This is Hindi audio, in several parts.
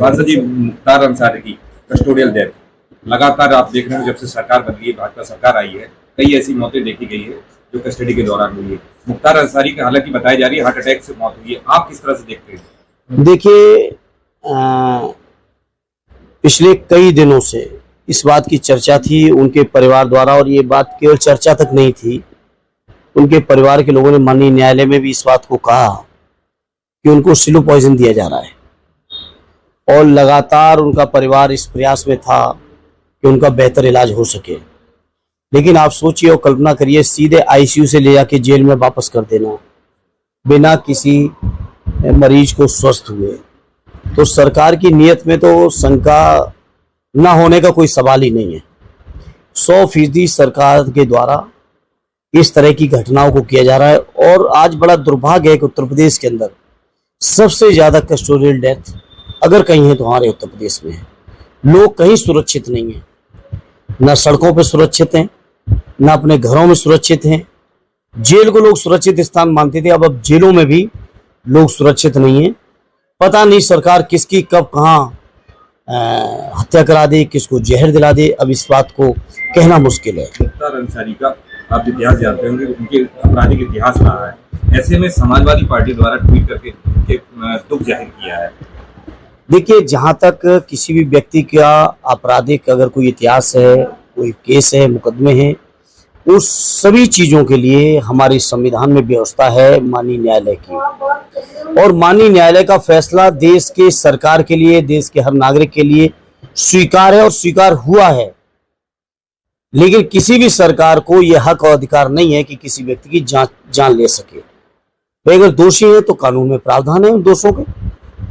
सांसद जी, मुख्तार अंसारी की कस्टोडियल डेथ लगातार आप देख रहे हैं, जब से सरकार बदली है, भाजपा सरकार आई है, कई ऐसी मौतें देखी गई है जो कस्टडी के दौरान हुई है। मुख्तार अंसारी की हालांकि बताई जा रही है हार्ट अटैक से मौत हुई है, आप किस तरह से देखते हैं? देखिए, पिछले कई दिनों से इस बात की चर्चा थी उनके परिवार द्वारा, और ये बात केवल चर्चा तक नहीं थी, उनके परिवार के लोगों ने माननीय न्यायालय में भी इस बात को कहा कि उनको स्लो पॉइजन दिया जा रहा है, और लगातार उनका परिवार इस प्रयास में था कि उनका बेहतर इलाज हो सके। लेकिन आप सोचिए और कल्पना करिए, सीधे आईसीयू से ले जाके जेल में वापस कर देना बिना किसी मरीज को स्वस्थ हुए, तो सरकार की नीयत में तो शंका न होने का कोई सवाल ही नहीं है। 100% सरकार के द्वारा इस तरह की घटनाओं को किया जा रहा है। और आज बड़ा दुर्भाग्य है कि उत्तर प्रदेश के अंदर सबसे ज्यादा कस्टोडियल डेथ अगर कहीं है तो हमारे उत्तर प्रदेश में है। लोग कहीं सुरक्षित नहीं है, न सड़कों पर सुरक्षित हैं, न अपने घरों में सुरक्षित हैं। जेल को लोग सुरक्षित स्थान मानते थे, अब जेलों में भी लोग सुरक्षित नहीं है। पता नहीं सरकार किसकी कब कहाँ हत्या करा दे, किसको जहर दिला दे, अब इस बात को कहना मुश्किल है। मुख्तार अंसारी का आप इतिहास जानते होंगे, उनके आपराधिक इतिहास रहा है। ऐसे में समाजवादी पार्टी द्वारा ट्वीट करके उनके दुख जाहिर किया है। देखिए, जहां तक किसी भी व्यक्ति का आपराधिक अगर कोई इतिहास है, कोई केस है, मुकदमे हैं, उस सभी चीजों के लिए हमारे संविधान में व्यवस्था है माननीय न्यायालय की, और माननीय न्यायालय का फैसला देश के सरकार के लिए, देश के हर नागरिक के लिए स्वीकार है और स्वीकार हुआ है। लेकिन किसी भी सरकार को यह हक और अधिकार नहीं है कि किसी व्यक्ति की जान ले सके। वे अगर दोषी है तो कानून में प्रावधान है उन दोषों के।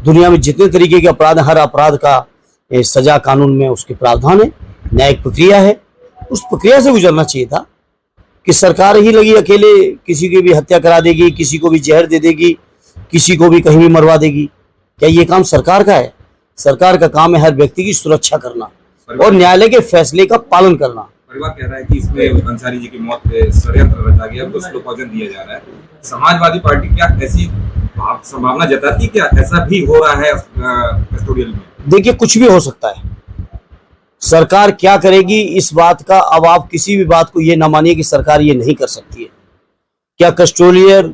दुनिया में जितने तरीके के अपराध, हर अपराध का सजा कानून में उसके प्रावधान है, न्यायिक प्रक्रिया है। उस प्रक्रिया से गुजरना चाहिए था कि सरकार ही लगी अकेले किसी की भी हत्या करा देगी, किसी को भी जहर दे देगी, किसी को भी कहीं भी मरवा देगी। क्या ये काम सरकार का है? सरकार का काम है हर व्यक्ति की सुरक्षा करना और न्यायालय के फैसले का पालन करना। परिवार कह रहा है कि इसमें अंसारी जी की मौत पे षड्यंत्र रचा गया, उनको स्लो पॉइजन दिया जा रहा है। समाजवादी पार्टी क्या ऐसी संभावना जताती, क्या ऐसा भी हो रहा है कस्टोडियल में? देखिए, कुछ भी हो सकता है। सरकार क्या करेगी इस बात का, अब आप किसी भी बात को ये ना मानिए कि सरकार ये नहीं कर सकती है। क्या कस्टोडियल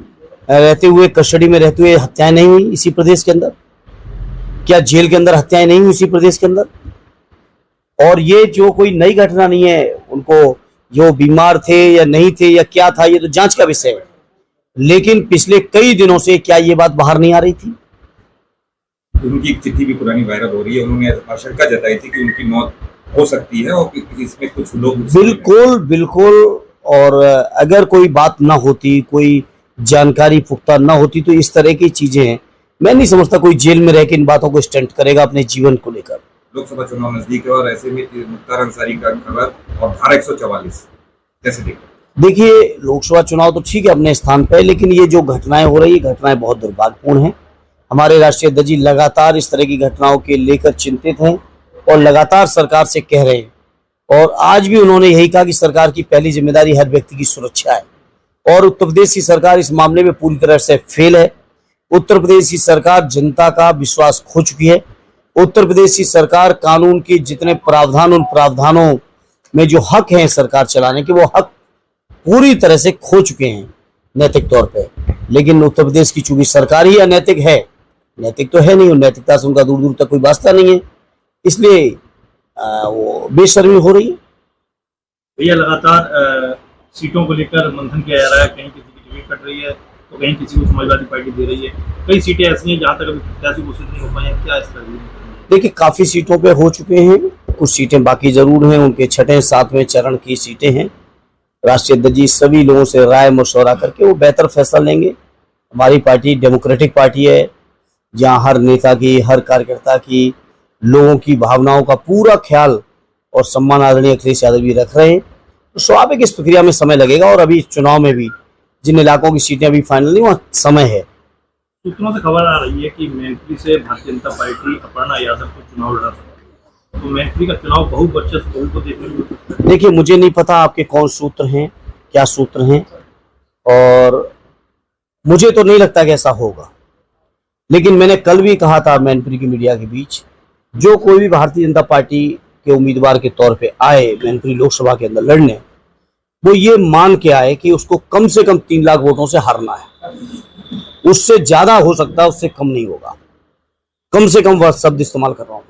रहते हुए, कस्टडी में रहते हुए हत्याएं नहीं हुई इसी प्रदेश के अंदर? क्या जेल के अंदर हत्याएं नहीं हुई इसी प्रदेश के अंदर? और ये जो कोई नई घटना नहीं है, उनको जो बीमार थे या नहीं थे या क्या था, ये तो जांच का विषय है। लेकिन पिछले कई दिनों से क्या ये बात बाहर नहीं आ रही थी? उनकी एक चिट्ठी भी पुरानी वायरल हो रही है, उन्होंने आशंका जताई थी कि उनकी मौत हो सकती है और इसमें कुछ लोग बिल्कुल। और अगर कोई बात ना होती, कोई जानकारी पुख्ता ना होती, तो इस तरह की चीजें मैं नहीं समझता कोई जेल में रह के इन बातों को स्टंट करेगा अपने जीवन को लेकर। लोकसभा चुनाव नजदीक है और ऐसे में मुख्तार अंसारी का खबर और धारा 144 कैसे देखते? देखिए, लोकसभा चुनाव तो ठीक है अपने स्थान पर, लेकिन ये जो घटनाएं हो रही है, घटनाएं बहुत दुर्भाग्यपूर्ण हैं। हमारे राष्ट्रीय अध्यक्ष जी लगातार इस तरह की घटनाओं के लेकर चिंतित हैं और लगातार सरकार से कह रहे हैं, और आज भी उन्होंने यही कहा कि सरकार की पहली जिम्मेदारी हर व्यक्ति की सुरक्षा है। और उत्तर प्रदेश की सरकार इस मामले में पूरी तरह से फेल है। उत्तर प्रदेश की सरकार जनता का विश्वास खो चुकी है। उत्तर प्रदेश की सरकार कानून के जितने प्रावधान, उन प्रावधानों में जो हक हैं सरकार चलाने के, वो हक पूरी तरह से खो चुके हैं नैतिक तौर पे। लेकिन उत्तर प्रदेश की चूंकि सरकार ही अनैतिक है, नैतिक तो है नहीं, नैतिकता से उनका दूर दूर तक कोई वास्ता नहीं है, इसलिए वो बेशर्मी हो रही है। भैया, लगातार सीटों को लेकर मंथन किया जा रहा है, कहीं किसी की टिकट कट रही है तो कहीं किसी को समाजवादी पार्टी दे रही है। कई सीटें ऐसी हैं जहाँ तक अभी प्रत्याशी घोषित नहीं हो पाए हैं, क्या इसका? देखिए, काफी सीटों पे हो चुके हैं, कुछ सीटें बाकी जरूर हैं, उनके 6वें 7वें चरण की सीटें हैं। राष्ट्रीय अध्यक्ष जी सभी लोगों से राय मशवरा करके वो बेहतर फैसला लेंगे। हमारी पार्टी डेमोक्रेटिक पार्टी है, जहाँ हर नेता की, हर कार्यकर्ता की, लोगों की भावनाओं का पूरा ख्याल और सम्मान आदरणीय अखिलेश यादव भी रख रहे हैं। तो स्वाभाविक इस प्रक्रिया में समय लगेगा, और अभी चुनाव में भी जिन इलाकों की सीटें अभी फाइनल नहीं, वहाँ समय है। सूत्रों से खबर आ रही है कि मैनपुरी से भारतीय जनता पार्टी अपर्णा यादव को चुनाव लड़ा सकती है, तो मैनपुरी का चुनाव बहुवर्चस्व बहु को देखने को। देखिए, मुझे नहीं पता आपके कौन सूत्र हैं, क्या सूत्र हैं, और मुझे तो नहीं लगता कि ऐसा होगा। लेकिन मैंने कल भी कहा था मैनपुरी की मीडिया के बीच जो कोई भी भारतीय जनता पार्टी के उम्मीदवार के तौर पे आए मैनपुरी लोकसभा के अंदर लड़ने, वो ये मान के आए कि उसको कम से कम 3 लाख वोटों से हारना है। उससे ज्यादा हो सकता है, उससे कम नहीं होगा। कम से कम वह शब्द इस्तेमाल कर रहा हूं।